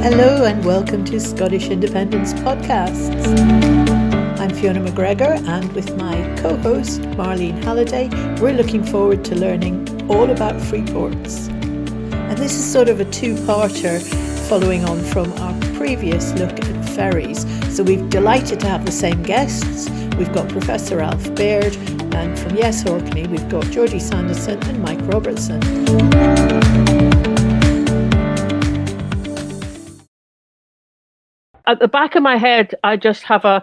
Hello and welcome to Scottish Independence Podcasts. I'm Fiona McGregor, and with my co-host Marlene Halliday, we're looking forward to learning all about Freeports. And this is sort of a two-parter following on from our previous look at ferries. So we're delighted to have the same guests. We've got Professor Alf Baird, and from Yes Orkney we've got Geordie Sandison and Mike Robertson. At the back of my head, I just have an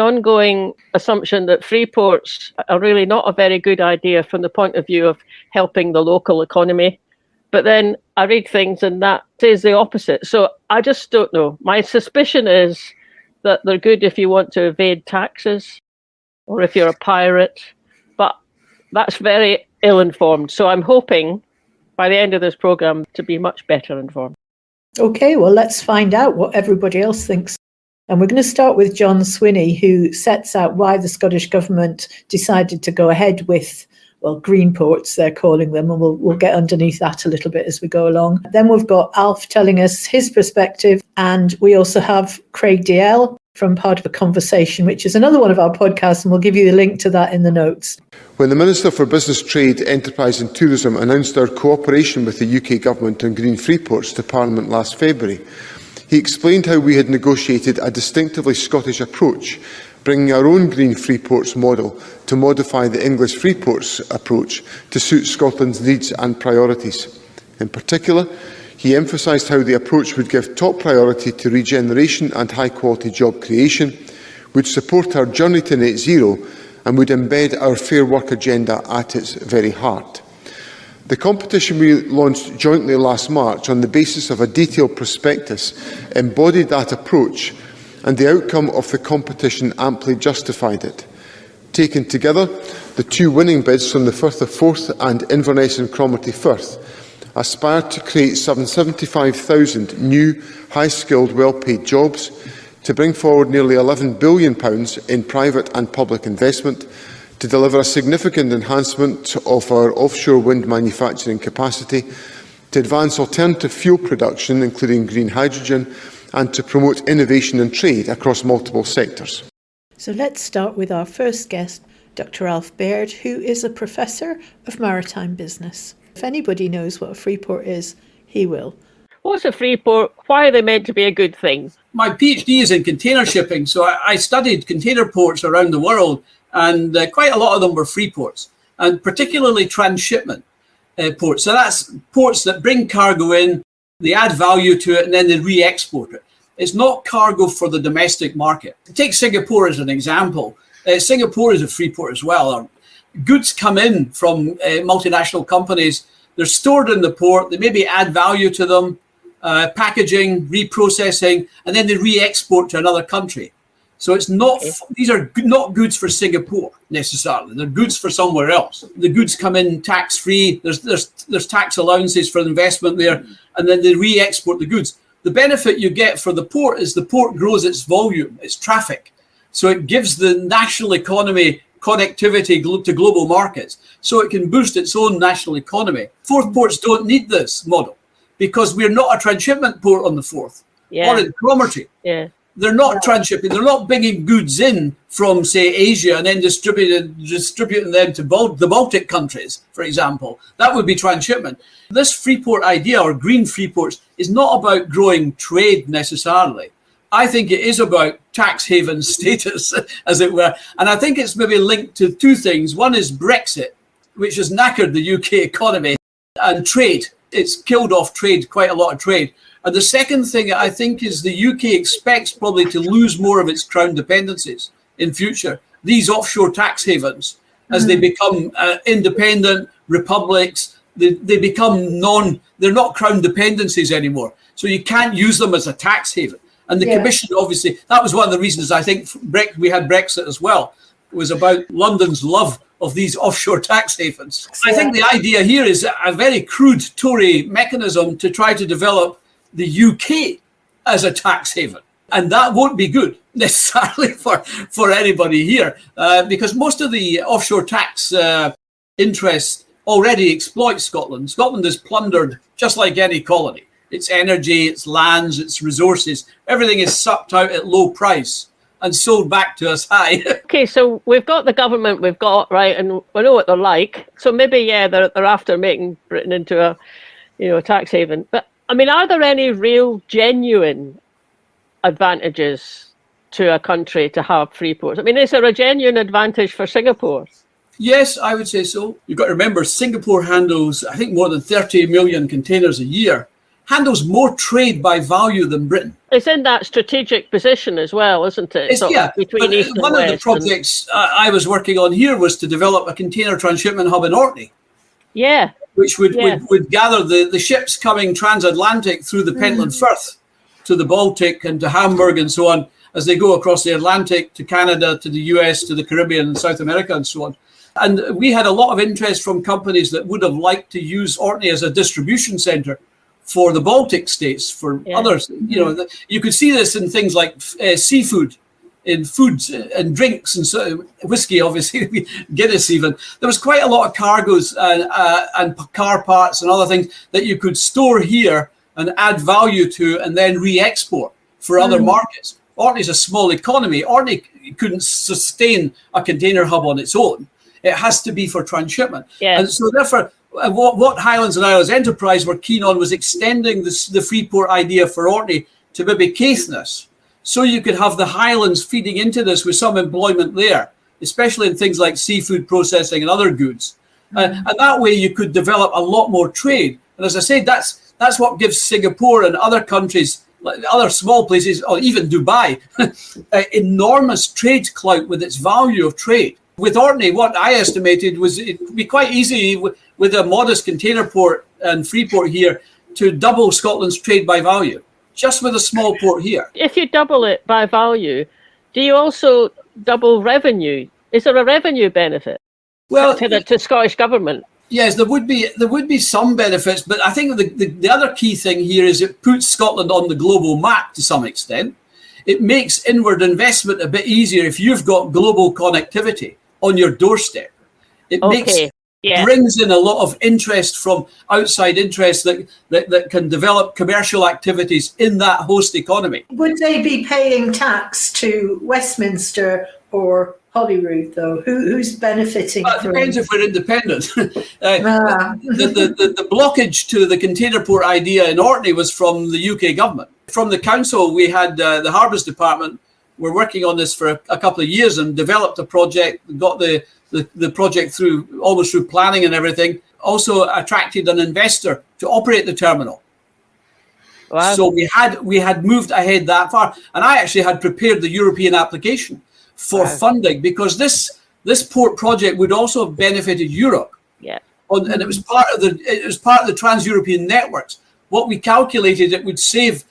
ongoing assumption that Freeports are really not a very good idea from the point of view of helping the local economy. But then I read things and that says the opposite. So I just don't know. My suspicion is that they're good if you want to evade taxes or if you're a pirate. But that's very ill-informed. So I'm hoping by the end of this programme to be much better informed. Okay, well, let's find out what everybody else thinks. And we're going to start with John Swinney, who sets out why the Scottish Government decided to go ahead with, well, Greenports, they're calling them, and we'll get underneath that a little bit as we go along. Then we've got Alf telling us his perspective, and we also have Craig DL from Part of a Conversation, which is another one of our podcasts, and we'll give you the link to that in the notes. When the Minister for Business, Trade, Enterprise and Tourism announced our cooperation with the UK Government on Green Freeports to Parliament last February, he explained how we had negotiated a distinctively Scottish approach, bringing our own Green Freeports model to modify the English Freeports approach to suit Scotland's needs and priorities. In particular, he emphasised how the approach would give top priority to regeneration and high-quality job creation, would support our journey to net zero, and would embed our Fair Work agenda at its very heart. The competition we launched jointly last March on the basis of a detailed prospectus embodied that approach, and the outcome of the competition amply justified it. Taken together, the two winning bids from the Firth of Forth and Inverness and Cromarty Firth aspired to create 75,000 new, high-skilled, well-paid jobs, to bring forward nearly £11 billion in private and public investment, to deliver a significant enhancement of our offshore wind manufacturing capacity, to advance alternative fuel production, including green hydrogen, and to promote innovation and trade across multiple sectors. So let's start with our first guest, Dr. Alf Baird, who is a Professor of Maritime Business. If anybody knows what a freeport is, he will. What's a freeport? Why are they meant to be a good thing? My PhD is in container shipping, so I studied container ports around the world, and quite a lot of them were freeports, and particularly transshipment ports. So that's ports that bring cargo in, they add value to it, and then they re-export it. It's not cargo for the domestic market. Take Singapore as an example. Singapore is a freeport as well. Goods come in from multinational companies. They're stored in the port. They maybe add value to them, packaging, reprocessing, and then they re-export to another country. So it's not; these are not goods for Singapore necessarily. They're goods for somewhere else. The goods come in tax-free. There's tax allowances for investment there, and then they re-export the goods. The benefit you get for the port is the port grows its volume, its traffic. So it gives the national economy connectivity to global markets, so it can boost its own national economy. Forth ports don't need this model because we're not a transshipment port on the Forth or in Cromarty. Yeah. They're not transshipping. They're not bringing goods in from, say, Asia and then distributing them to the Baltic countries, for example. That would be transshipment. This freeport idea, or green freeports, is not about growing trade necessarily. I think it is about tax haven status, as it were. And I think it's maybe linked to two things. One is Brexit, which has knackered the UK economy, and trade. It's killed off trade, quite a lot of trade. And the second thing I think is the UK expects probably to lose more of its crown dependencies in future. These offshore tax havens, as they become independent republics, they become they're not crown dependencies anymore. So you can't use them as a tax haven. And the Commission, obviously, that was one of the reasons I think we had Brexit as well. It was about London's love of these offshore tax havens. I think the idea here is a very crude Tory mechanism to try to develop the UK as a tax haven. And that won't be good necessarily for anybody here, because most of the offshore tax interests already exploit Scotland. Scotland is plundered just like any colony. its energy, its lands, its resources. Everything is sucked out at low price and sold back to us high. Okay, so we've got the government we've got, right, and we know what they're like. So maybe, yeah, they're after making Britain into a tax haven. But I mean, are there any real, genuine advantages to a country to have free ports? I mean, is there a genuine advantage for Singapore? Yes, I would say so. You've got to remember, Singapore handles, I think, more than 30 million containers a year, handles more trade by value than Britain. It's in that strategic position as well, isn't it? Between East and one West. Of the projects I was working on here was to develop a container transshipment hub in Orkney. Yeah. Which would gather the ships coming transatlantic through the Pentland Firth to the Baltic and to Hamburg and so on, as they go across the Atlantic to Canada, to the US, to the Caribbean and South America and so on. And we had a lot of interest from companies that would have liked to use Orkney as a distribution centre for the Baltic states, for others. You could see this in things like seafood, in foods and drinks, and so whiskey, obviously, Guinness even. There was quite a lot of cargoes and car parts and other things that you could store here and add value to and then re-export for other markets. Orkney's a small economy. Orkney couldn't sustain a container hub on its own. It has to be for transshipment. Yeah. And so therefore, what Highlands and Islands Enterprise were keen on was extending the Freeport idea for Orkney to maybe Caithness. So you could have the Highlands feeding into this with some employment there, especially in things like seafood processing and other goods. And that way you could develop a lot more trade. And as I said, that's what gives Singapore and other countries, like other small places, or even Dubai, enormous trade clout with its value of trade. With Orkney, what I estimated was it would be quite easy with a modest container port and Freeport here to double Scotland's trade by value, just with a small port here. If you double it by value, do you also double revenue? Is there a revenue benefit to Scottish Government? Yes, there would be some benefits, but I think the other key thing here is it puts Scotland on the global map to some extent. It makes inward investment a bit easier if you've got global connectivity on your doorstep. It brings in a lot of interest from outside interests that can develop commercial activities in that host economy. Would they be paying tax to Westminster or Holyrood, though? Who's benefiting? It depends if we're independent. The blockage to the container port idea in Orkney was from the UK government. From the council, we had the Harbours Department. We're working on this for a couple of years and developed a project, got the project almost through planning and everything. Also attracted an investor to operate the terminal. Wow. So we had moved ahead that far, and I actually had prepared the European application for funding, because this port project would also have benefited Europe. Yeah. And it was part of the trans-European networks. What we calculated, it would save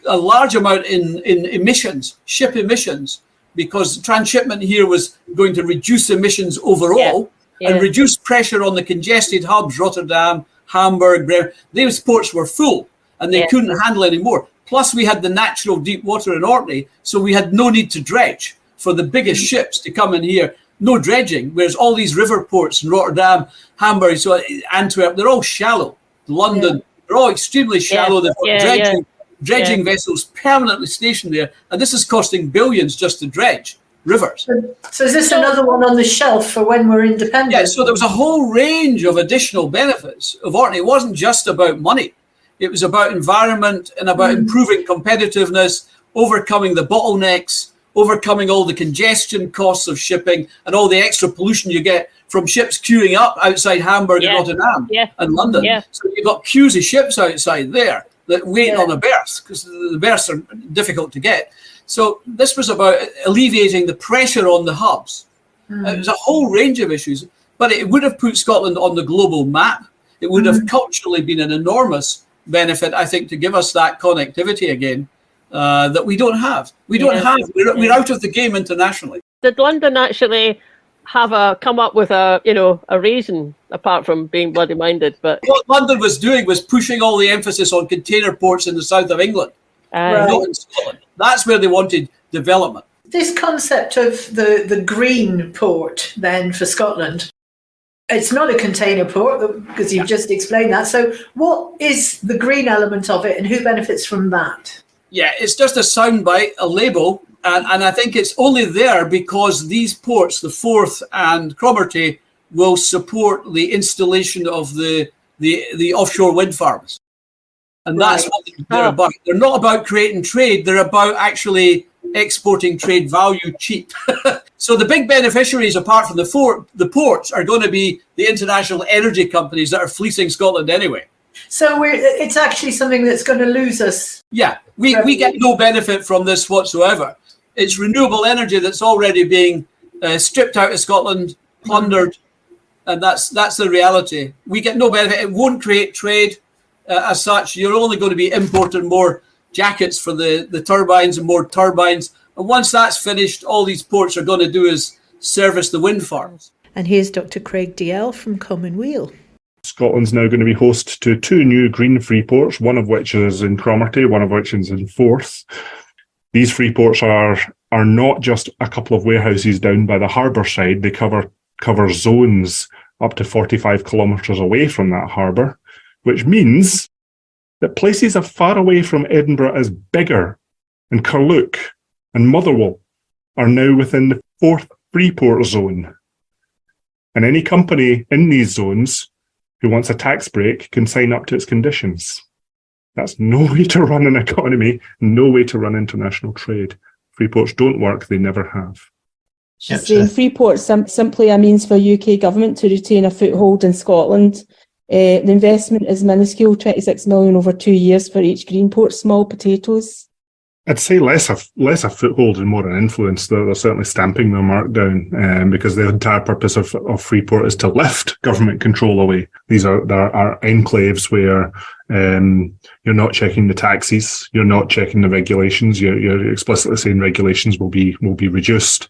a large amount in emissions, ship emissions, because transshipment here was going to reduce emissions overall and reduce pressure on the congested hubs, Rotterdam, Hamburg. Those ports were full and they couldn't handle anymore. Plus we had the natural deep water in Orkney, so we had no need to dredge for the biggest ships to come in here. No dredging, whereas all these river ports in Rotterdam, Hamburg, so Antwerp, they're all shallow. London, they're all extremely shallow. They've got dredging vessels permanently stationed there, and this is costing billions just to dredge rivers. So is this another one on the shelf for when we're independent? Yeah, so there was a whole range of additional benefits of Orkney. It wasn't just about money. It was about environment and about improving competitiveness, overcoming the bottlenecks, overcoming all the congestion costs of shipping and all the extra pollution you get from ships queuing up outside Hamburg and Rotterdam and London. Yeah. So you've got queues of ships outside there that wait on a berth, because the berths are difficult to get. So this was about alleviating the pressure on the hubs. It was a whole range of issues, but it would have put Scotland on the global map. It would have culturally been an enormous benefit, I think, to give us that connectivity again that we don't have. We're out of the game internationally. Did London actually come up with a reason apart from being bloody minded? But what London was doing was pushing all the emphasis on container ports in the south of England, not in Scotland. That's where they wanted development. This concept of the green port then for Scotland, It's not a container port, because you've just explained that. So what is the green element of it, and who benefits from that? Yeah, it's just a soundbite, a label, and I think it's only there because these ports, the Forth and Cromarty, will support the installation of the offshore wind farms. And that's what they're about. They're not about creating trade, they're about actually exporting trade value cheap. So the big beneficiaries, apart from the ports, are going to be the international energy companies that are fleecing Scotland anyway. So it's actually something that's going to lose us. Yeah, we get no benefit from this whatsoever. It's renewable energy that's already being stripped out of Scotland, plundered, and that's the reality. We get no benefit. It won't create trade as such. You're only going to be importing more jackets for the turbines and more turbines. And once that's finished, all these ports are going to do is service the wind farms. And here's Dr. Craig DL from Commonweal. Scotland's now going to be host to 2 new green free ports, one of which is in Cromarty, one of which is in Forth. These free ports are not just a couple of warehouses down by the harbour side. They cover zones up to 45 kilometres away from that harbour, which means that places as far away from Edinburgh as Biggar and Carluke and Motherwell are now within the Forth Freeport zone. And any company in these zones who wants a tax break can sign up to its conditions. That's no way to run an economy, no way to run international trade. Freeports don't work, they never have. She's saying Freeports simply a means for UK government to retain a foothold in Scotland. The investment is minuscule, 26 million over 2 years for each Greenport, small potatoes. I'd say less a foothold and more an influence. They're certainly stamping their mark down because the entire purpose of Freeport is to lift government control away. There are enclaves where you're not checking the taxes, you're not checking the regulations. You're explicitly saying regulations will be reduced,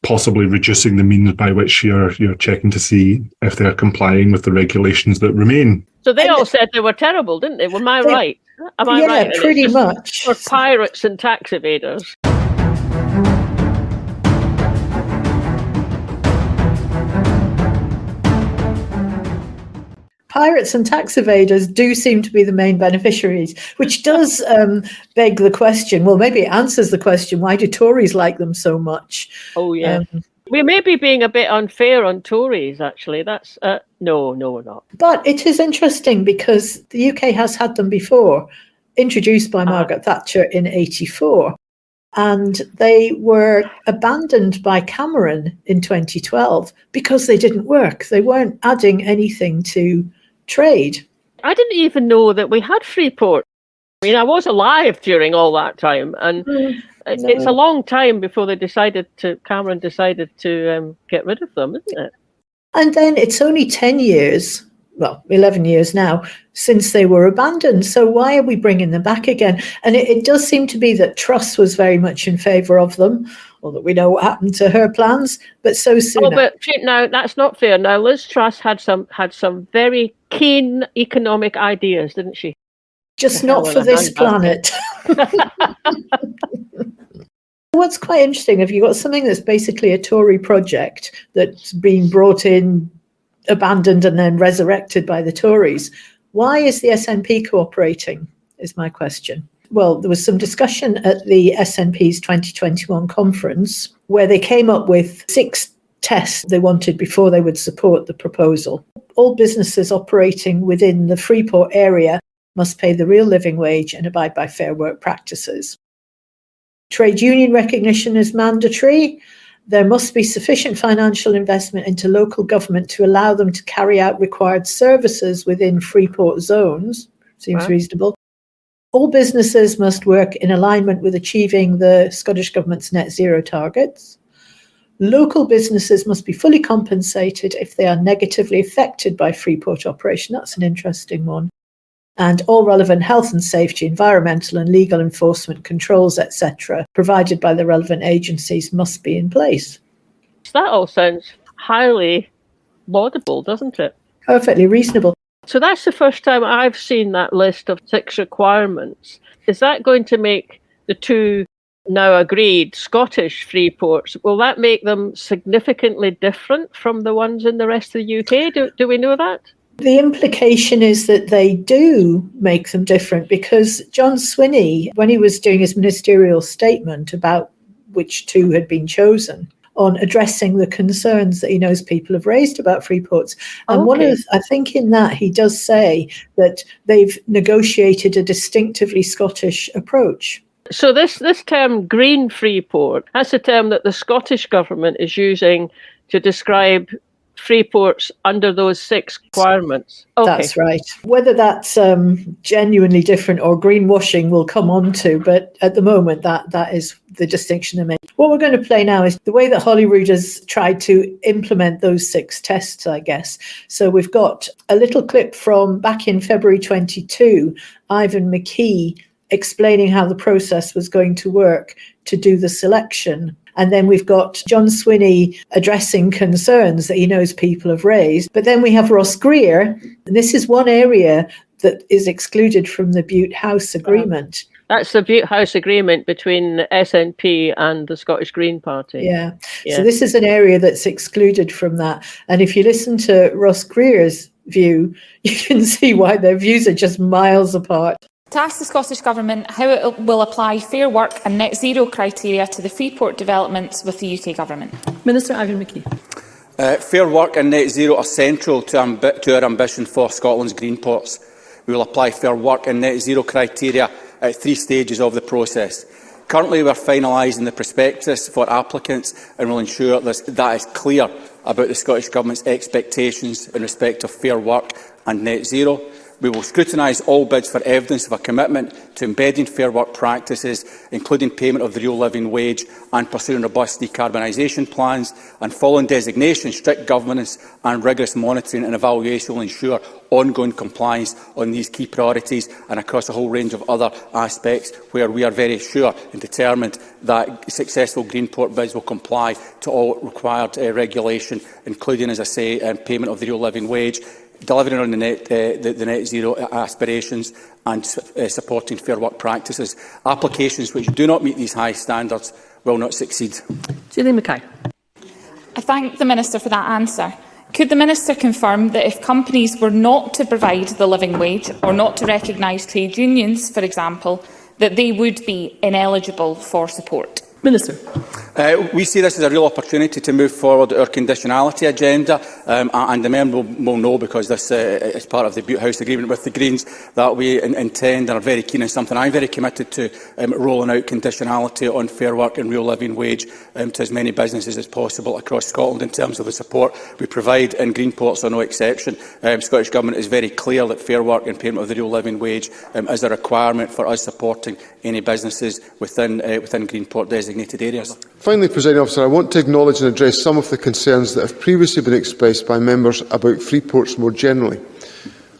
possibly reducing the means by which you're checking to see if they're complying with the regulations that remain. So they all said they were terrible, didn't they? Am I right? Am I right? Yeah, pretty much. For pirates and tax evaders. Pirates and tax evaders do seem to be the main beneficiaries, which does beg the question, well, maybe it answers the question, why do Tories like them so much? Oh, yeah. We may be being a bit unfair on Tories, actually. That's no, we're not. But it is interesting because the UK has had them before, introduced by Margaret Thatcher in 1984. And they were abandoned by Cameron in 2012 because they didn't work. They weren't adding anything to trade. I didn't even know that we had Freeport. I mean, I was alive during all that time, and it's a long time before Cameron decided to get rid of them, isn't it? And then it's only 10 years, well, 11 years now, since they were abandoned. So why are we bringing them back again? And it does seem to be that Truss was very much in favour of them, although we know what happened to her plans, but so soon. Oh, but now that's not fair. Now, Liz Truss had some very keen economic ideas, didn't she? Just not for this planet. What's quite interesting, if you've got something that's basically a Tory project that's been brought in, abandoned and then resurrected by the Tories, why is the SNP cooperating, is my question. Well, there was some discussion at the SNP's 2021 conference where they came up with 6 tests they wanted before they would support the proposal. All businesses operating within the Freeport area must pay the real living wage and abide by fair work practices. Trade union recognition is mandatory. There must be sufficient financial investment into local government to allow them to carry out required services within Freeport zones. Seems reasonable. All businesses must work in alignment with achieving the Scottish Government's net zero targets. Local businesses must be fully compensated if they are negatively affected by Freeport operation. That's an interesting one. And all relevant health and safety, environmental and legal enforcement controls, etc., provided by the relevant agencies must be in place. That all sounds highly laudable, doesn't it? Perfectly reasonable. So that's the first time I've seen that list of 6 requirements. Is that going to make the 2 now agreed Scottish free ports, will that make them significantly different from the ones in the rest of the UK? Do we know that? The implication is that they do make them different, because John Swinney, when he was doing his ministerial statement about which two had been chosen, on addressing the concerns that he knows people have raised about free ports. And I think in that he does say that they've negotiated a distinctively Scottish approach. So this term green free port, that's a term that the Scottish government is using to describe free ports under those 6 requirements. Okay. That's right. Whether that's genuinely different or greenwashing we'll come on to, but at the moment that is the distinction they make. What we're going to play now is the way that Holyrood has tried to implement those 6 tests, I guess. So we've got a little clip from back in February 22, Ivan McKee explaining how the process was going to work to do the selection. And then we've got John Swinney addressing concerns that he knows people have raised. But then we have Ross Greer, and this is one area that is excluded from the Bute House Agreement. That's the Bute House Agreement between the SNP and the Scottish Green Party. Yeah. So this is an area that's excluded from that. And if you listen to Ross Greer's view, you can see why their views are just miles apart. To ask the Scottish Government how it will apply fair work and net zero criteria to the Freeport developments with the UK Government. Minister Ivan McKee. Fair work and net zero are central to our ambition for Scotland's Greenports. We will apply fair work and net zero criteria at 3 stages of the process. Currently, we are finalising the prospectus for applicants and will ensure that is clear about the Scottish Government's expectations in respect of fair work and net zero. We will scrutinise all bids for evidence of a commitment to embedding fair work practices, including payment of the real living wage and pursuing robust decarbonisation plans. And following designation, strict governance and rigorous monitoring and evaluation will ensure ongoing compliance on these key priorities and across a whole range of other aspects where we are very sure and determined that successful Greenport bids will comply to all required regulation, including, as I say, payment of the real living wage, delivering on the net zero aspirations and supporting fair work practices. Applications which do not meet these high standards will not succeed. Julie Mackay. I thank the Minister for that answer. Could the Minister confirm that if companies were not to provide the living wage or not to recognise trade unions, for example, that they would be ineligible for support? Minister. We see this as a real opportunity to move forward our conditionality agenda, and the member will know, because this is part of the Bute House Agreement with the Greens, that we intend and are very keen on something I'm very committed to, rolling out conditionality on fair work and real living wage to as many businesses as possible across Scotland in terms of the support we provide, and Greenports are no exception. Scottish Government is very clear that fair work and payment of the real living wage is a requirement for us supporting any businesses within Greenport designated areas. Finally, Presiding Officer, I want to acknowledge and address some of the concerns that have previously been expressed by members about free ports more generally.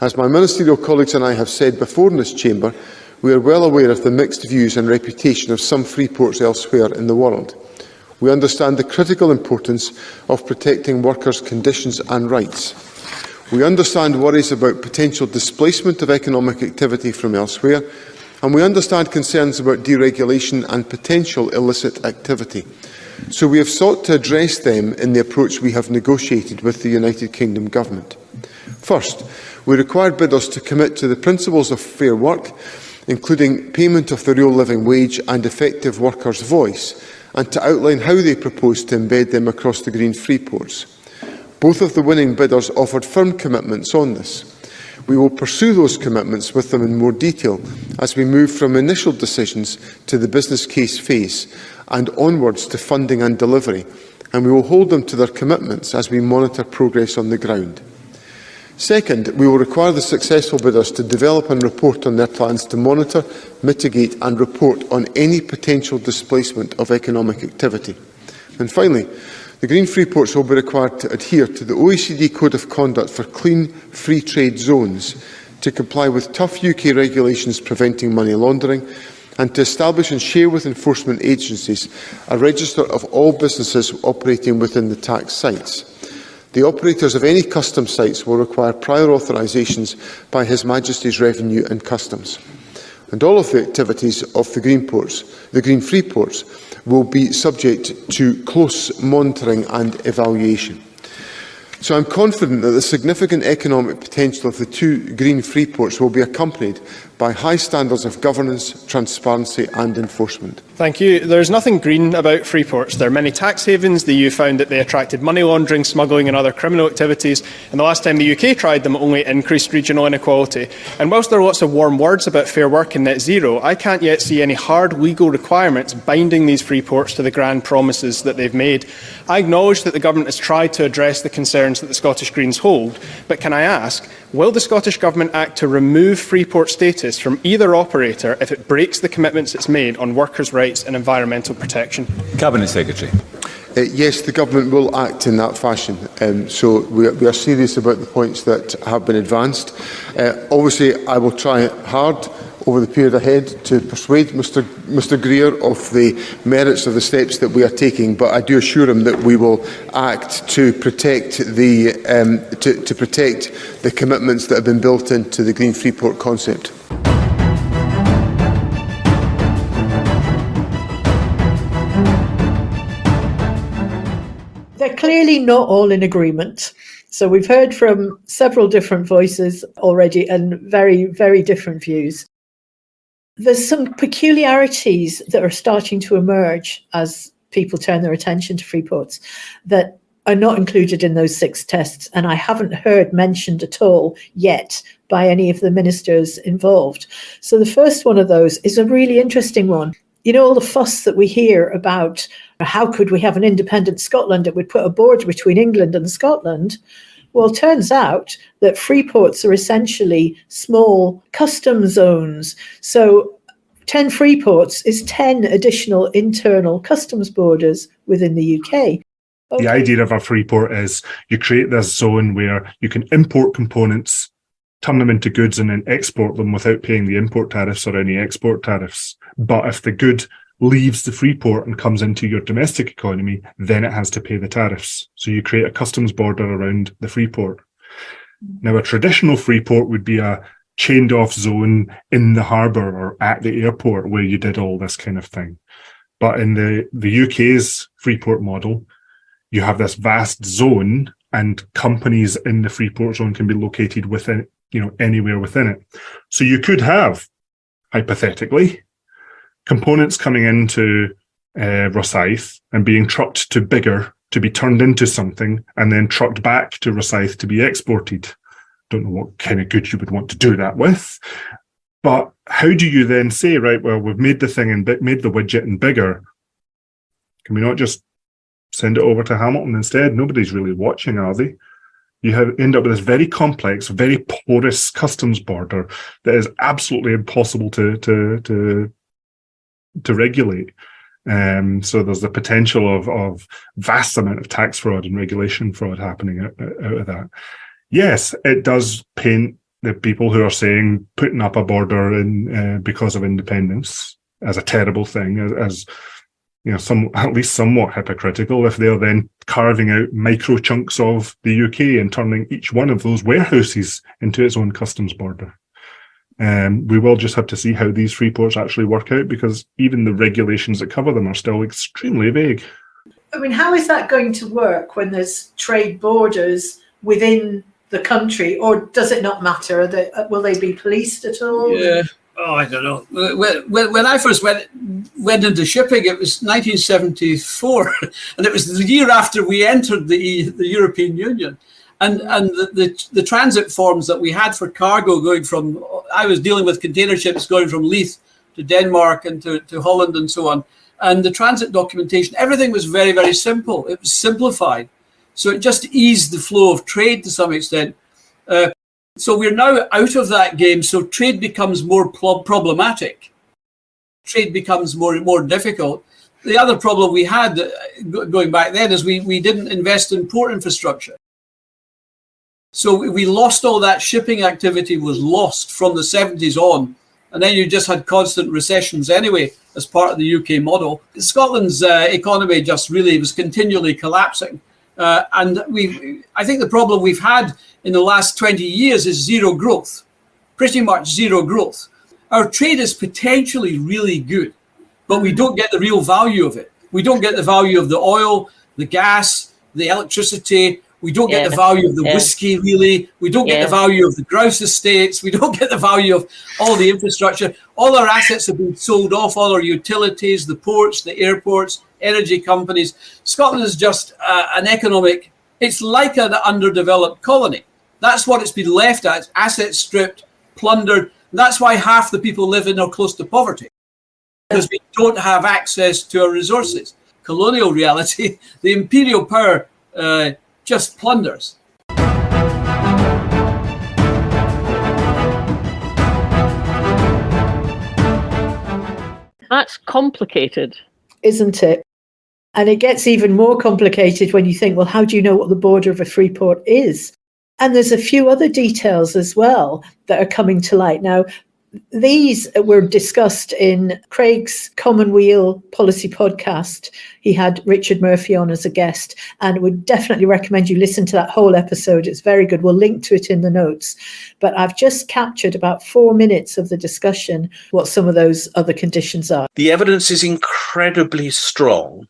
As my ministerial colleagues and I have said before in this chamber, we are well aware of the mixed views and reputation of some free ports elsewhere in the world. We understand the critical importance of protecting workers' conditions and rights. We understand worries about potential displacement of economic activity from elsewhere, and we understand concerns about deregulation and potential illicit activity. So we have sought to address them in the approach we have negotiated with the United Kingdom Government. First, we required bidders to commit to the principles of fair work, including payment of the real living wage and effective workers' voice, and to outline how they propose to embed them across the green free ports. Both of the winning bidders offered firm commitments on this. We will pursue those commitments with them in more detail as we move from initial decisions to the business case phase and onwards to funding and delivery, and we will hold them to their commitments as we monitor progress on the ground. Second, we will require the successful bidders to develop and report on their plans to monitor, mitigate and report on any potential displacement of economic activity. And finally, the green free ports will be required to adhere to the OECD Code of Conduct for Clean Free Trade Zones, to comply with tough UK regulations preventing money laundering, and to establish and share with enforcement agencies a register of all businesses operating within the tax sites. The operators of any customs sites will require prior authorisations by His Majesty's Revenue and Customs. and all of the activities of the Greenports, the Green Freeports, will be subject to close monitoring and evaluation. So I'm confident that the significant economic potential of the two Green Freeports will be accompanied by high standards of governance, transparency and enforcement. Thank you. There's nothing green about Freeports. There are many tax havens. The EU found that they attracted money laundering, smuggling and other criminal activities. And the last time the UK tried them, it only increased regional inequality. And whilst there are lots of warm words about fair work and net zero, I can't yet see any hard legal requirements binding these Freeports to the grand promises that they've made. I acknowledge that the Government has tried to address the concerns that the Scottish Greens hold, but can I ask, will the Scottish Government act to remove Freeport status from either operator if it breaks the commitments it's made on workers' rights and environmental protection? Cabinet Secretary. Yes, the Government will act in that fashion. So we are serious about the points that have been advanced. Obviously, I will try hard over the period ahead to persuade Mr Greer of the merits of the steps that we are taking, but I do assure him that we will act to protect the commitments that have been built into the Green Freeport concept. They're clearly not all in agreement. So we've heard from several different voices already and very, very different views. There's some peculiarities that are starting to emerge as people turn their attention to Freeports that are not included in those 6 tests, and I haven't heard mentioned at all yet by any of the ministers involved. So the first one of those is a really interesting one. You know, all the fuss that we hear about how could we have an independent Scotland that would put a border between England and Scotland? Well, it turns out that Freeports are essentially small custom zones. So 10 Freeports is 10 additional internal customs borders within the UK. Okay. The idea of a Freeport is you create this zone where you can import components, turn them into goods and then export them without paying the import tariffs or any export tariffs. But if the good leaves the Freeport and comes into your domestic economy, then it has to pay the tariffs. So you create a customs border around the Freeport. Now, a traditional Freeport would be a chained off zone in the harbour or at the airport where you did all this kind of thing. But in the UK's Freeport model, you have this vast zone and companies in the Freeport zone can be located within, anywhere within it. So you could have, hypothetically, components coming into Rosyth and being trucked to Biggar to be turned into something and then trucked back to Rosyth to be exported. Don't know what kind of goods you would want to do that with. But how do you then say, right, well, we've made the thing and made the widget in Biggar. Can we not just send it over to Hamilton instead? Nobody's really watching, are they? You end up with this very complex, very porous customs border that is absolutely impossible to regulate. So there's the potential of vast amount of tax fraud and regulation fraud happening out of that. Yes, it does paint the people who are saying putting up a border in because of independence as a terrible thing, as at least somewhat hypocritical if they're then carving out micro chunks of the UK and turning each one of those warehouses into its own customs border. We will just have to see how these Freeports actually work out, because even the regulations that cover them are still extremely vague. I mean, how is that going to work when there's trade borders within the country, or does it not matter? Will they be policed at all? Yeah. Oh, I don't know. When I first went into shipping, it was 1974, and it was the year after we entered the European Union. And the transit forms that we had for cargo going from, I was dealing with container ships going from Leith to Denmark and to Holland and so on. And the transit documentation, everything was very, very simple. It was simplified. So it just eased the flow of trade to some extent. So we're now out of that game. So trade becomes more problematic. Trade becomes more difficult. The other problem we had going back then is we didn't invest in port infrastructure. So we lost all that. Shipping activity was lost from the 70s on. And then you just had constant recessions anyway as part of the UK model. Scotland's economy just really was continually collapsing. And I think the problem we've had in the last 20 years is zero growth, pretty much zero growth. Our trade is potentially really good, but we don't get the real value of it. We don't get the value of the oil, the gas, the electricity. We don't get the value of the whiskey, really. We don't get the value of the grouse estates. We don't get the value of all the infrastructure. All our assets have been sold off, all our utilities, the ports, the airports, energy companies. Scotland is just an economic, it's like an underdeveloped colony. That's what it's been left at, assets stripped, plundered. That's why half the people live in or close to poverty, because we don't have access to our resources. Colonial reality, the imperial power just plunders. That's complicated, isn't it? And it gets even more complicated when you think, well, how do you know what the border of a free port is? And there's a few other details as well that are coming to light. Now, these were discussed in Craig's Commonweal Policy Podcast. He had Richard Murphy on as a guest, and would definitely recommend you listen to that whole episode. It's very good. We'll link to it in the notes. But I've just captured about 4 minutes of the discussion, what some of those other conditions are. The evidence is incredibly strong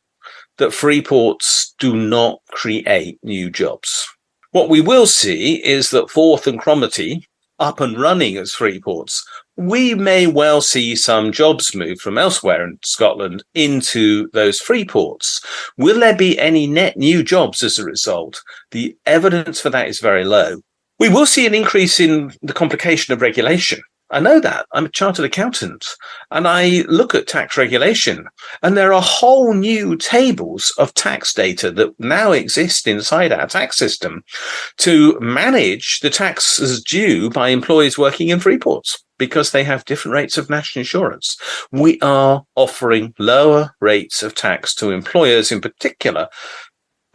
that free ports do not create new jobs. What we will see is that Forth and Cromarty, up and running as free ports, we may well see some jobs move from elsewhere in Scotland into those free ports. Will there be any net new jobs as a result? The evidence for that is very low. We will see an increase in the complication of regulation. I know that. I'm a chartered accountant, and I look at tax regulation, and there are whole new tables of tax data that now exist inside our tax system to manage the taxes due by employees working in free ports, because they have different rates of national insurance. We are offering lower rates of tax to employers in particular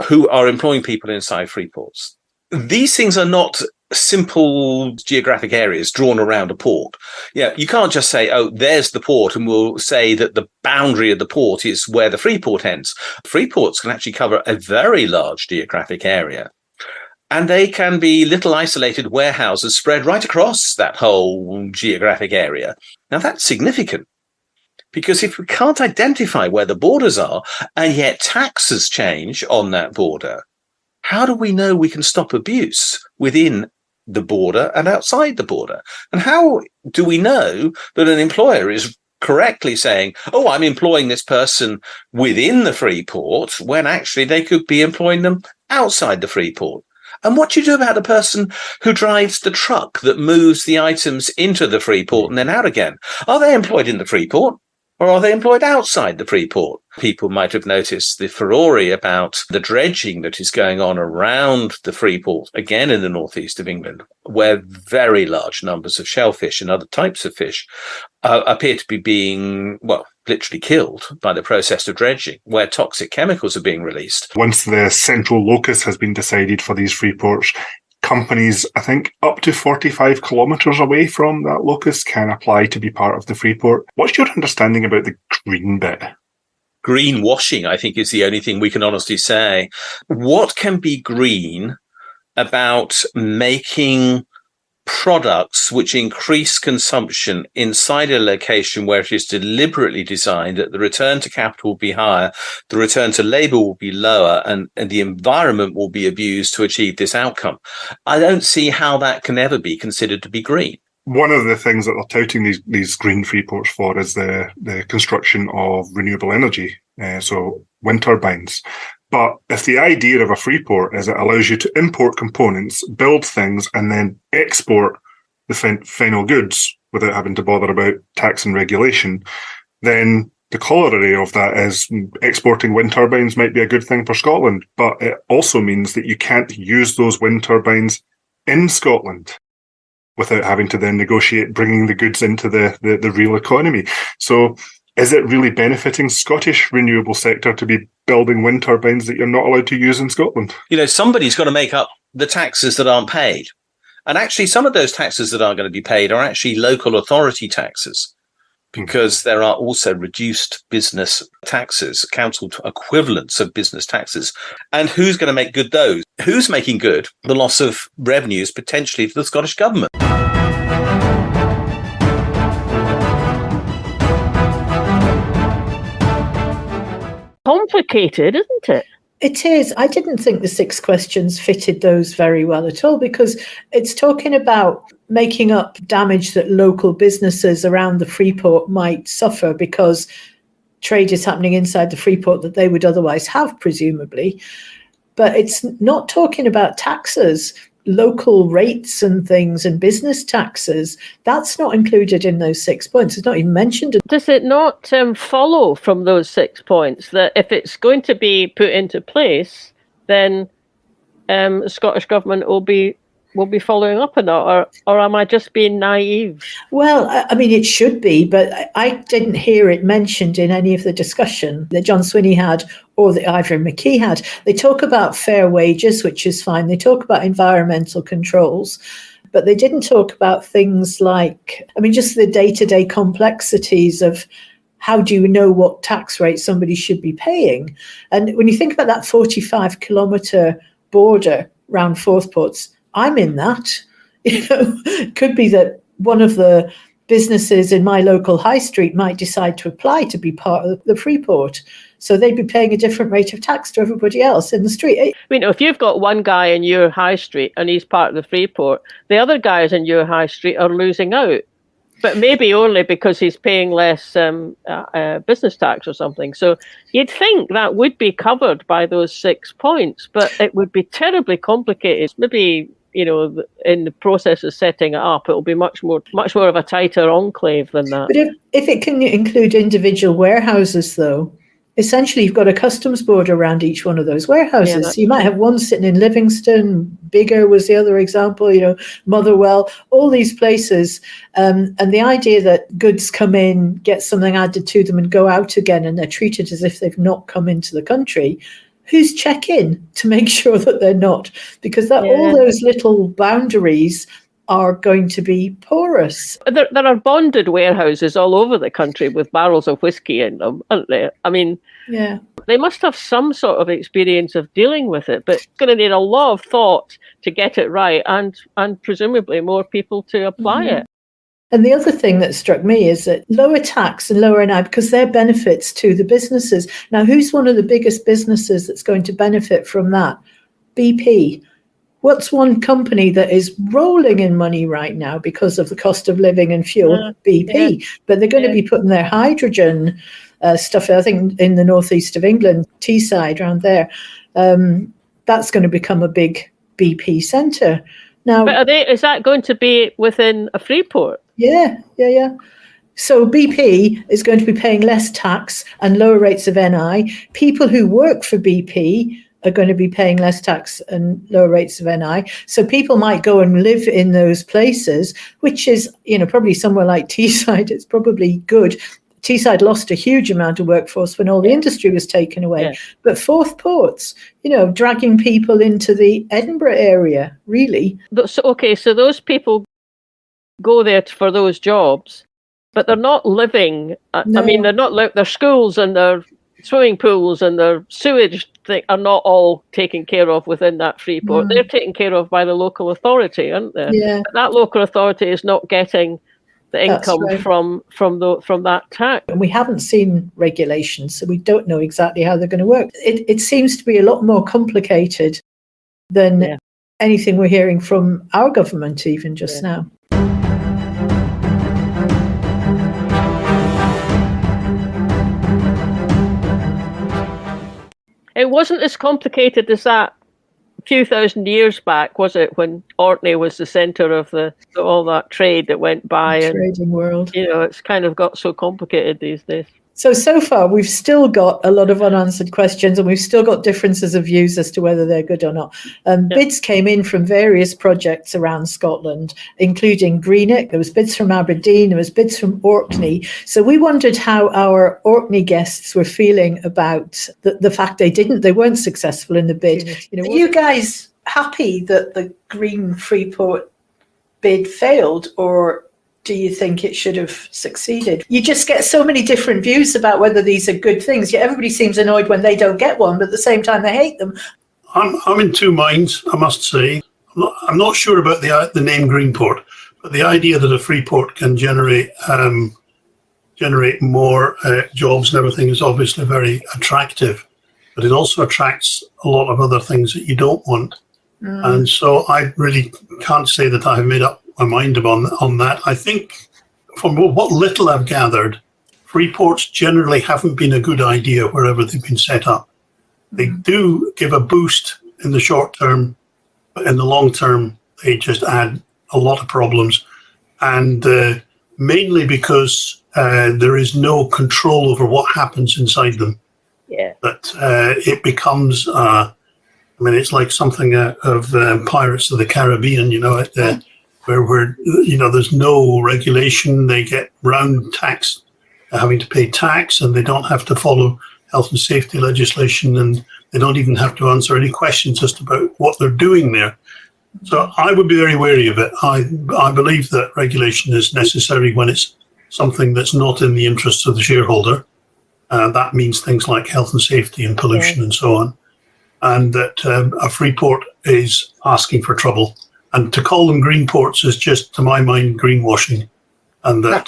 who are employing people inside free ports. These things are not simple geographic areas drawn around a port. Yeah, you can't just say, oh, there's the port, and we'll say that the boundary of the port is where the free port ends. Free ports can actually cover a very large geographic area. And they can be little isolated warehouses spread right across that whole geographic area. Now, that's significant, because if we can't identify where the borders are, and yet taxes change on that border, how do we know we can stop abuse within the border and outside the border? And how do we know that an employer is correctly saying, oh, I'm employing this person within the free port, when actually they could be employing them outside the free port? And what do you do about the person who drives the truck that moves the items into the free port and then out again? Are they employed in the free port, or are they employed outside the free port? People might have noticed the furore about the dredging that is going on around the free port, again in the northeast of England, where very large numbers of shellfish and other types of fish appear to be being, well, literally killed by the process of dredging, where toxic chemicals are being released. Once the central locus has been decided for these free ports, companies, I think, up to 45 kilometres away from that locus can apply to be part of the free port. What's your understanding about the green bit? Greenwashing, I think, is the only thing we can honestly say. What can be green about making products which increase consumption inside a location where it is deliberately designed that the return to capital will be higher, the return to labour will be lower, and the environment will be abused to achieve this outcome? I don't see how that can ever be considered to be green. One of the things that they're touting these green free ports for is the construction of renewable energy, so wind turbines. But if the idea of a free port is it allows you to import components, build things, and then export the final goods without having to bother about tax and regulation, then the corollary of that is exporting wind turbines might be a good thing for Scotland, but it also means that you can't use those wind turbines in Scotland without having to then negotiate bringing the goods into the real economy. So is it really benefiting Scottish renewable sector to be building wind turbines that you're not allowed to use in Scotland? You know, somebody's got to make up the taxes that aren't paid. And actually, some of those taxes that aren't going to be paid are actually local authority taxes, because there are also reduced business taxes, council equivalents of business taxes. And who's going to make good those? Who's making good the loss of revenues potentially to the Scottish Government? complicated, isn't it? It is. I didn't think the 6 questions fitted those very well at all, because it's talking about making up damage that local businesses around the Freeport might suffer because trade is happening inside the Freeport that they would otherwise have, presumably. But it's not talking about taxes, local rates and things, and business taxes. That's not included in those 6 points. It's not even mentioned. Does it not follow from those 6 points that if it's going to be put into place, then the Scottish Government will be following up on that, or am I just being naive? Well, I mean, it should be, but I didn't hear it mentioned in any of the discussion that John Swinney had or that Ivor McKee had. They talk about fair wages, which is fine. They talk about environmental controls, but they didn't talk about things like, I mean, just the day-to-day complexities of how do you know what tax rate somebody should be paying? And when you think about that 45-kilometre border round Forthports, I'm in that. It could be that one of the businesses in my local high street might decide to apply to be part of the Freeport. So they'd be paying a different rate of tax to everybody else in the street. I mean, if you've got one guy in your high street and he's part of the Freeport, the other guys in your high street are losing out. But maybe only because he's paying less business tax or something. So you'd think that would be covered by those 6 points, but it would be terribly complicated. Maybe, in the process of setting it up, it will be much more of a tighter enclave than that. But if it can include individual warehouses, though, essentially you've got a customs border around each one of those warehouses. Yeah, so you might have one sitting in Livingston, Biggar was the other example, Motherwell, all these places. And the idea that goods come in, get something added to them and go out again, and they're treated as if they've not come into the country. Who's checking to make sure that they're not? Because all those little boundaries are going to be porous. There are bonded warehouses all over the country with barrels of whiskey in them, aren't there? I mean, they must have some sort of experience of dealing with it, but it's going to need a lot of thought to get it right, and presumably more people to apply it. And the other thing that struck me is that lower tax and lower NI, because they're benefits to the businesses. Now, who's one of the biggest businesses that's going to benefit from that? BP. What's one company that is rolling in money right now because of the cost of living and fuel? BP. But they're going to be putting their hydrogen stuff, I think, in the northeast of England, Teesside, around there. That's going to become a big BP centre. Now, but is that going to be within a Freeport? Yeah. So BP is going to be paying less tax and lower rates of NI. People who work for BP are going to be paying less tax and lower rates of NI. So people might go and live in those places, which is, probably somewhere like Teesside, it's probably good. Teesside lost a huge amount of workforce when all the industry was taken away. Yeah. But Forthports, dragging people into the Edinburgh area, really. So those people go there for those jobs, but they're not living. No. I mean, their schools and their swimming pools and their sewage are not all taken care of within that Freeport. They're taken care of by the local authority, aren't they? Yeah. But that local authority is not getting the income from that tax. And we haven't seen regulations, so we don't know exactly how they're going to work. It seems to be a lot more complicated than anything we're hearing from our government even just now. It wasn't as complicated as that a few thousand years back, was it, when Orkney was the centre of all that trade that went by? The trading world. It's kind of got so complicated these days. So far, we've still got a lot of unanswered questions, and we've still got differences of views as to whether they're good or not. Bids came in from various projects around Scotland, including Greenock. There was bids from Aberdeen. There was bids from Orkney. So we wondered how our Orkney guests were feeling about the fact they weren't successful in the bid. Are you guys happy that the Green Freeport bid failed, or do you think it should have succeeded? You just get so many different views about whether these are good things. Yet everybody seems annoyed when they don't get one, but at the same time they hate them. I'm in two minds, I must say. I'm not sure about the name Greenport, but the idea that a Freeport can generate more jobs and everything is obviously very attractive. but it also attracts a lot of other things that you don't want. And so I really can't say that I have made up my mind on that. I think from what little I've gathered, freeports generally haven't been a good idea wherever they've been set up. They do give a boost in the short term, but in the long term, they just add a lot of problems. And mainly because there is no control over what happens inside them. Yeah. That it becomes, it's like something of Pirates of the Caribbean, where there's no regulation. They get round tax, having to pay tax, and they don't have to follow health and safety legislation, and they don't even have to answer any questions just about what they're doing there. So I would be very wary of it. I believe that regulation is necessary when it's something that's not in the interests of the shareholder. That means things like health and safety and pollution and so on. And that a Freeport is asking for trouble. And to call them Greenports is just, to my mind, greenwashing. And that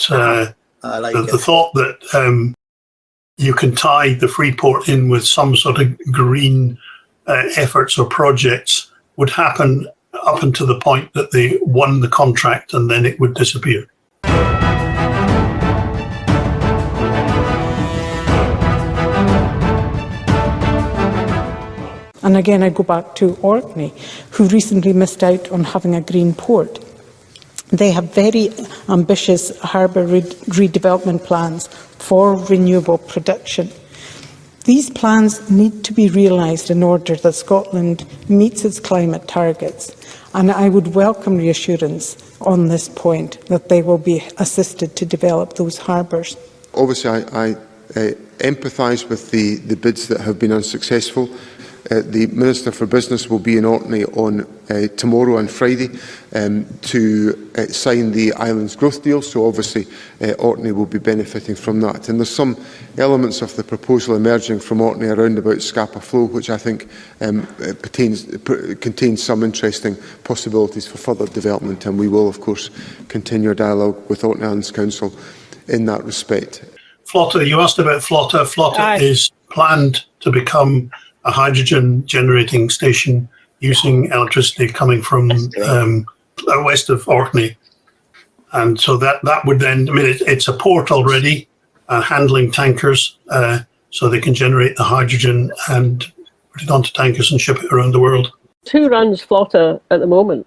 the thought that you can tie the Freeport in with some sort of green efforts or projects would happen up until the point that they won the contract, and then it would disappear. And again, I go back to Orkney, who recently missed out on having a green port. They have very ambitious harbour redevelopment plans for renewable production. These plans need to be realised in order that Scotland meets its climate targets. And I would welcome reassurance on this point that they will be assisted to develop those harbours. Obviously, I empathise with the bids that have been unsuccessful. The Minister for Business will be in Orkney on tomorrow and Friday to sign the Islands Growth Deal, so obviously Orkney will be benefiting from that. And there's some elements of the proposal emerging from Orkney around about Scapa Flow, which I think contains some interesting possibilities for further development, and we will, of course, continue dialogue with Orkney Islands Council in that respect. Flotta, you asked about Flotta. Flotta is planned to become a hydrogen generating station using electricity coming from west of Orkney. And so that would then, it's a port already, handling tankers, so they can generate the hydrogen and put it onto tankers and ship it around the world. Who runs Flotta at the moment?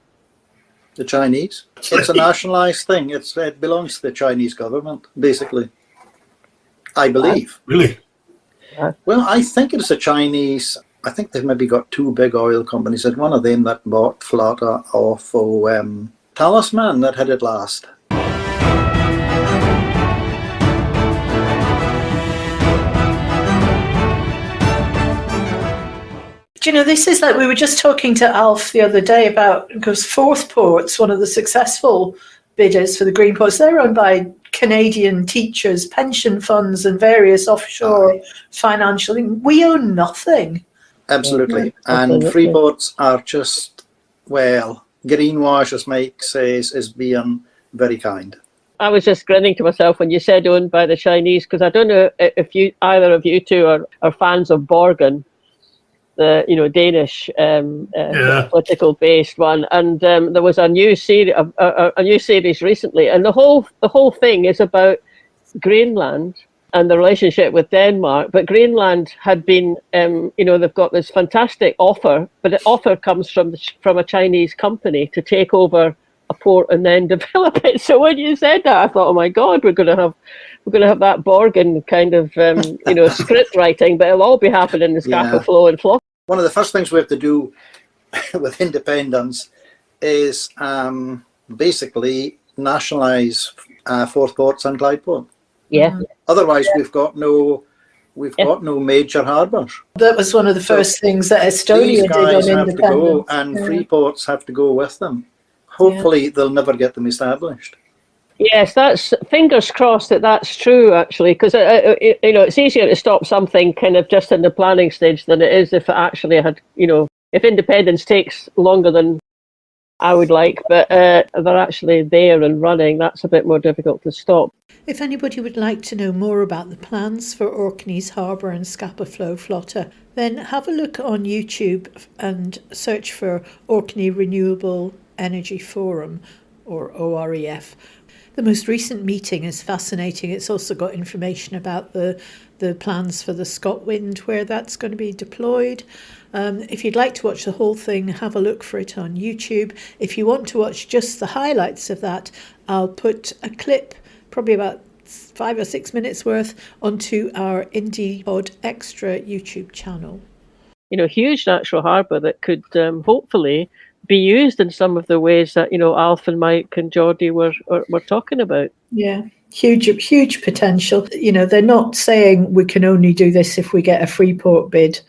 The Chinese. It's a nationalised thing. It belongs to the Chinese government, basically. I believe. Really? Well, I think it's the Chinese. I think they've maybe got two big oil companies. There's one of them that bought Flotta off of Talisman that had it last. Do you know, this is like, we were just talking to Alf the other day about, because Freeports, one of the successful bidders for the Greenports, they're owned by Canadian teachers, pension funds and various offshore financial things. We own nothing. Absolutely. And Freeports are just, well, greenwash, as Mike says, is being very kind. I was just grinning to myself when you said owned by the Chinese, because I don't know if either of you two are fans of Borgen, the Danish political based one, and there was a new series recently, and the whole thing is about Greenland and the relationship with Denmark. But Greenland had been they've got this fantastic offer, but the offer comes from a Chinese company to take over a port and then develop it. So when you said that, I thought, oh my God, we're going to have that Borgen kind of script writing, but it'll all be happening in Scapa Flow and Flotta. One of the first things we have to do with independence is basically nationalise Forth Ports and Clyde-Port. Yeah. Otherwise, we've got no major harbours. That was one of the first things that Estonia did on independence. These guys have to go, and Freeports have to go with them. Hopefully, they'll never get them established. Yes, that's fingers crossed that's true, actually, because it's easier to stop something kind of just in the planning stage than it is if it actually had, if independence takes longer than I would like, but they're actually there and running. That's a bit more difficult to stop. If anybody would like to know more about the plans for Orkney's Harbour and Scapa Flow Flotta, then have a look on YouTube and search for Orkney Renewable Energy Forum, or OREF. The most recent meeting is fascinating. It's also got information about the plans for the ScotWind, where that's going to be deployed. If you'd like to watch the whole thing, have a look for it on YouTube. If you want to watch just the highlights of that, I'll put a clip, probably about 5 or 6 minutes worth, onto our Indie Pod Extra YouTube channel. Huge natural harbour that could hopefully be used in some of the ways that, Alf and Mike and Geordie were talking about. Yeah, huge potential. They're not saying we can only do this if we get a Freeport bid.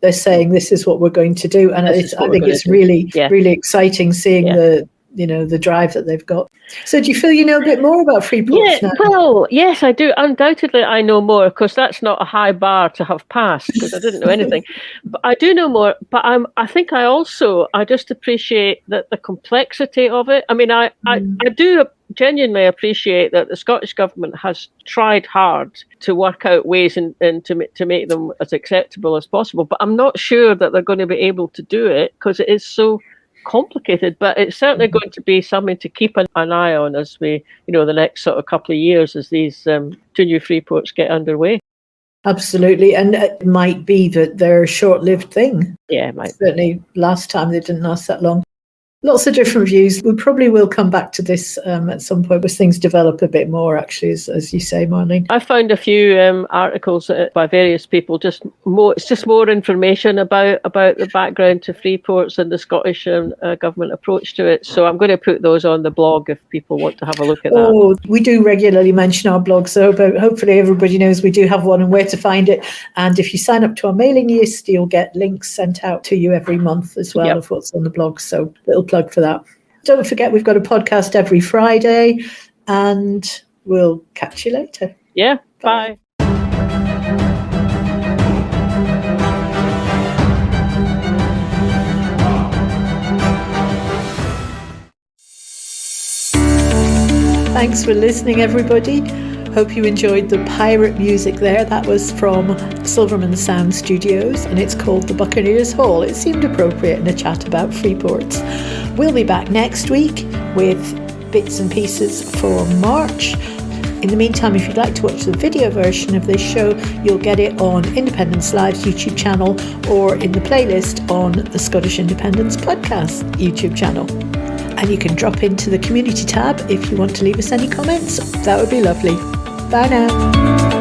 They're saying this is what we're going to do. And I think it's really exciting seeing the drive that they've got. So do you feel you know a bit more about Freeports now? Well, yes, I do. Undoubtedly, I know more. Of course, that's not a high bar to have passed because I didn't know anything. But I do know more. But I think I just appreciate the complexity of it. I mean, I do genuinely appreciate that the Scottish Government has tried hard to work out ways and to make them as acceptable as possible. But I'm not sure that they're going to be able to do it because it is so complicated. But it's certainly going to be something to keep an eye on as we, the next sort of couple of years as these 2 new Freeports get underway. Absolutely. And it might be that they're a short-lived thing. Yeah, it might. Certainly last time they didn't last that long. Lots of different views. We probably will come back to this at some point as things develop a bit more, actually, as you say, Marlene. I found a few articles by various people, it's just more information about the background to Freeports and the Scottish Government approach to it. So I'm going to put those on the blog if people want to have a look at that. Oh, we do regularly mention our blog, so hopefully everybody knows we do have one and where to find it. And if you sign up to our mailing list, you'll get links sent out to you every month as well of what's on the blog. So little plug for that. Don't forget, we've got a podcast every Friday, and we'll catch you later. Yeah, bye. Thanks for listening, everybody. Hope you enjoyed the pirate music there. That was from Silverman Sound Studios, and it's called the Buccaneers Hall. It seemed appropriate in a chat about Freeports. We'll be back next week with bits and pieces for March. In the meantime, if you'd like to watch the video version of this show, you'll get it on Independence Live's YouTube channel or in the playlist on the Scottish Independence Podcast YouTube channel. And you can drop into the community tab if you want to leave us any comments. That would be lovely. Bye now.